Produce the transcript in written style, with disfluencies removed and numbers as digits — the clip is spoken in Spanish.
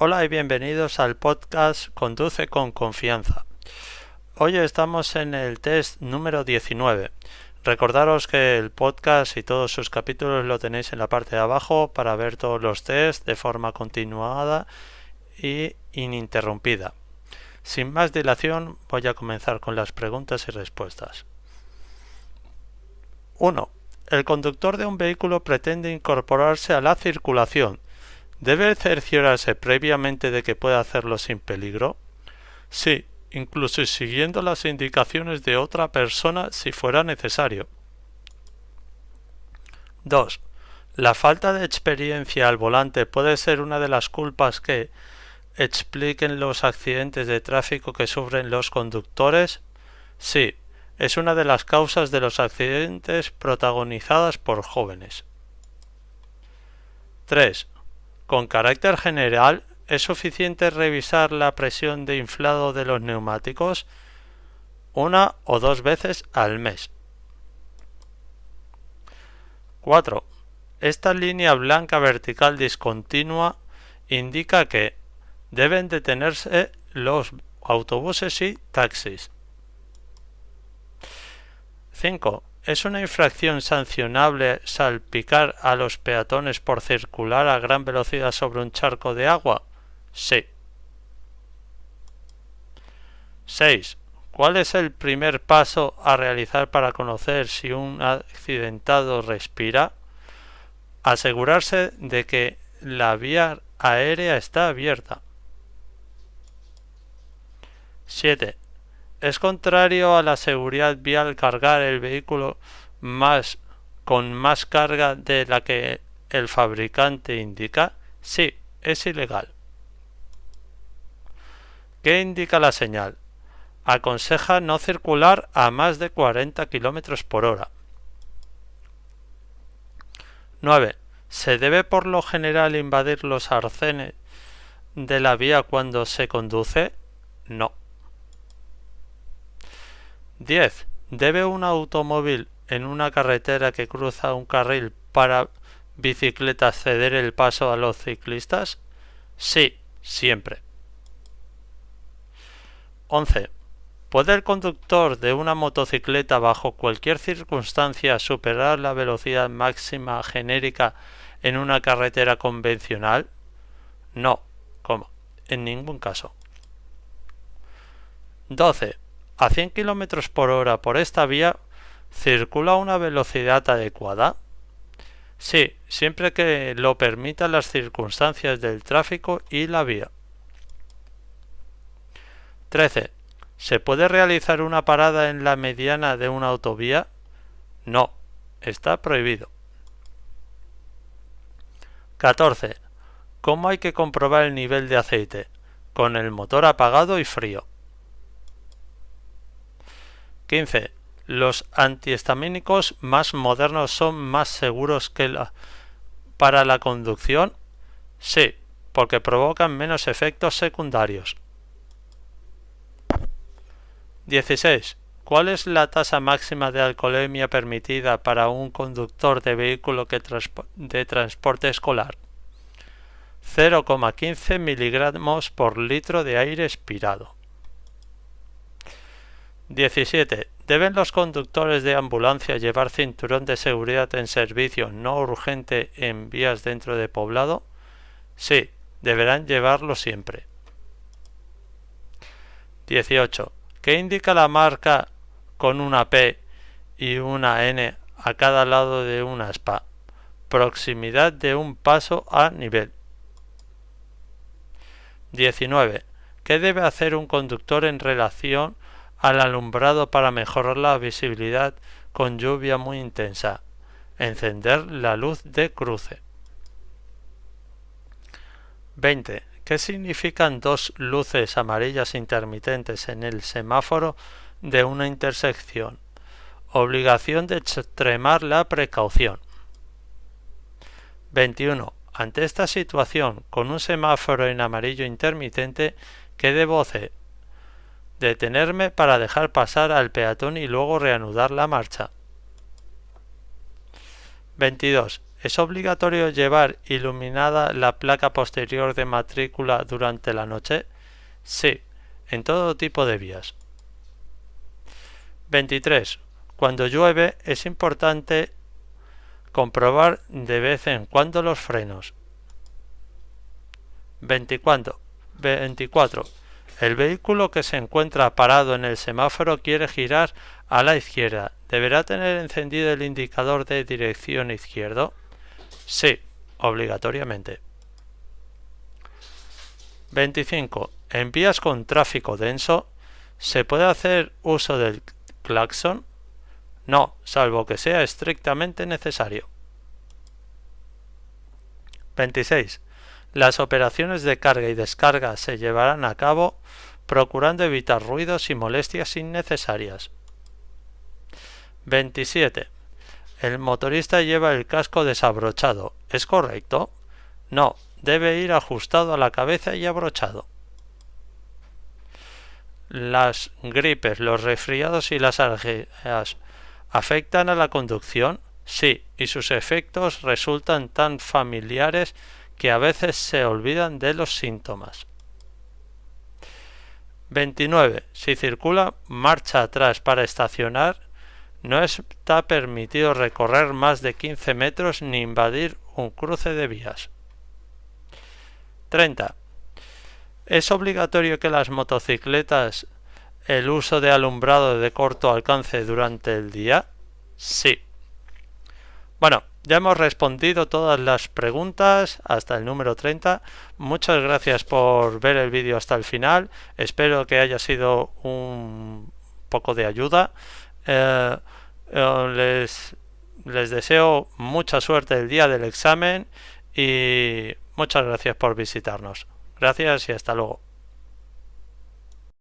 Hola y bienvenidos al podcast Conduce con Confianza. Hoy estamos en el test número 19. Recordaros que el podcast y todos sus capítulos lo tenéis en la parte de abajo para ver todos los tests de forma continuada y ininterrumpida. Sin más dilación, voy a comenzar con las preguntas y respuestas. 1. El conductor de un vehículo pretende incorporarse a la circulación. ¿Debe cerciorarse previamente de que pueda hacerlo sin peligro? Sí, incluso siguiendo las indicaciones de otra persona si fuera necesario. 2. ¿La falta de experiencia al volante puede ser una de las culpas que expliquen los accidentes de tráfico que sufren los conductores? Sí, es una de las causas de los accidentes protagonizadas por jóvenes. 3. Con carácter general, ¿es suficiente revisar la presión de inflado de los neumáticos 1 o 2 veces al mes? 4. Esta línea blanca vertical discontinua indica que deben detenerse los autobuses y taxis. 5. ¿Es una infracción sancionable salpicar a los peatones por circular a gran velocidad sobre un charco de agua? Sí. 6. ¿Cuál es el primer paso a realizar para conocer si un accidentado respira? Asegurarse de que la vía aérea está abierta. 7. ¿Es contrario a la seguridad vial cargar el vehículo con más carga de la que el fabricante indica? Sí, es ilegal. ¿Qué indica la señal? Aconseja no circular a más de 40 km por hora. 9. ¿Se debe por lo general invadir los arcenes de la vía cuando se conduce? No. 10. ¿Debe un automóvil en una carretera que cruza un carril para bicicletas ceder el paso a los ciclistas? Sí, siempre. 11. ¿Puede el conductor de una motocicleta bajo cualquier circunstancia superar la velocidad máxima genérica en una carretera convencional? No, en ningún caso. 12. ¿A 100 km por hora por esta vía circula a una velocidad adecuada? Sí, siempre que lo permitan las circunstancias del tráfico y la vía. 13. ¿Se puede realizar una parada en la mediana de una autovía? No, está prohibido. 14. ¿Cómo hay que comprobar el nivel de aceite? Con el motor apagado y frío. 15. ¿Los antihistamínicos más modernos son más seguros para la conducción? Sí, porque provocan menos efectos secundarios. 16. ¿Cuál es la tasa máxima de alcoholemia permitida para un conductor de vehículo de transporte escolar? 0,15 miligramos por litro de aire expirado. 17. ¿Deben los conductores de ambulancia llevar cinturón de seguridad en servicio no urgente en vías dentro de poblado? Sí, deberán llevarlo siempre. 18. ¿Qué indica la marca con una P y una N a cada lado de una aspa? Proximidad de un paso a nivel. 19. ¿Qué debe hacer un conductor en relación al alumbrado para mejorar la visibilidad con lluvia muy intensa? Encender la luz de cruce. 20. ¿Qué significan dos luces amarillas intermitentes en el semáforo de una intersección? Obligación de extremar la precaución. 21. Ante esta situación, con un semáforo en amarillo intermitente, ¿qué debo hacer? Detenerme para dejar pasar al peatón y luego reanudar la marcha. 22. ¿Es obligatorio llevar iluminada la placa posterior de matrícula durante la noche? Sí, en todo tipo de vías. 23. Cuando llueve es importante comprobar de vez en cuando los frenos. 24. El vehículo que se encuentra parado en el semáforo quiere girar a la izquierda. ¿Deberá tener encendido el indicador de dirección izquierdo? Sí, obligatoriamente. 25. En vías con tráfico denso, ¿se puede hacer uso del claxon? No, salvo que sea estrictamente necesario. 26. Las operaciones de carga y descarga se llevarán a cabo procurando evitar ruidos y molestias innecesarias. 27. El motorista lleva el casco desabrochado. ¿Es correcto? No, debe ir ajustado a la cabeza y abrochado. ¿Las gripes, los resfriados y las alergias afectan a la conducción? Sí, y sus efectos resultan tan familiares que a veces se olvidan de los síntomas. 29. Si circula marcha atrás para estacionar, no está permitido recorrer más de 15 metros ni invadir un cruce de vías. 30. ¿Es obligatorio que las motocicletas el uso de alumbrado de corto alcance durante el día? Sí. Bueno, ya hemos respondido todas las preguntas hasta el número 30. Muchas gracias por ver el vídeo hasta el final. Espero que haya sido un poco de ayuda. Les deseo mucha suerte el día del examen y muchas gracias por visitarnos. Gracias y hasta luego.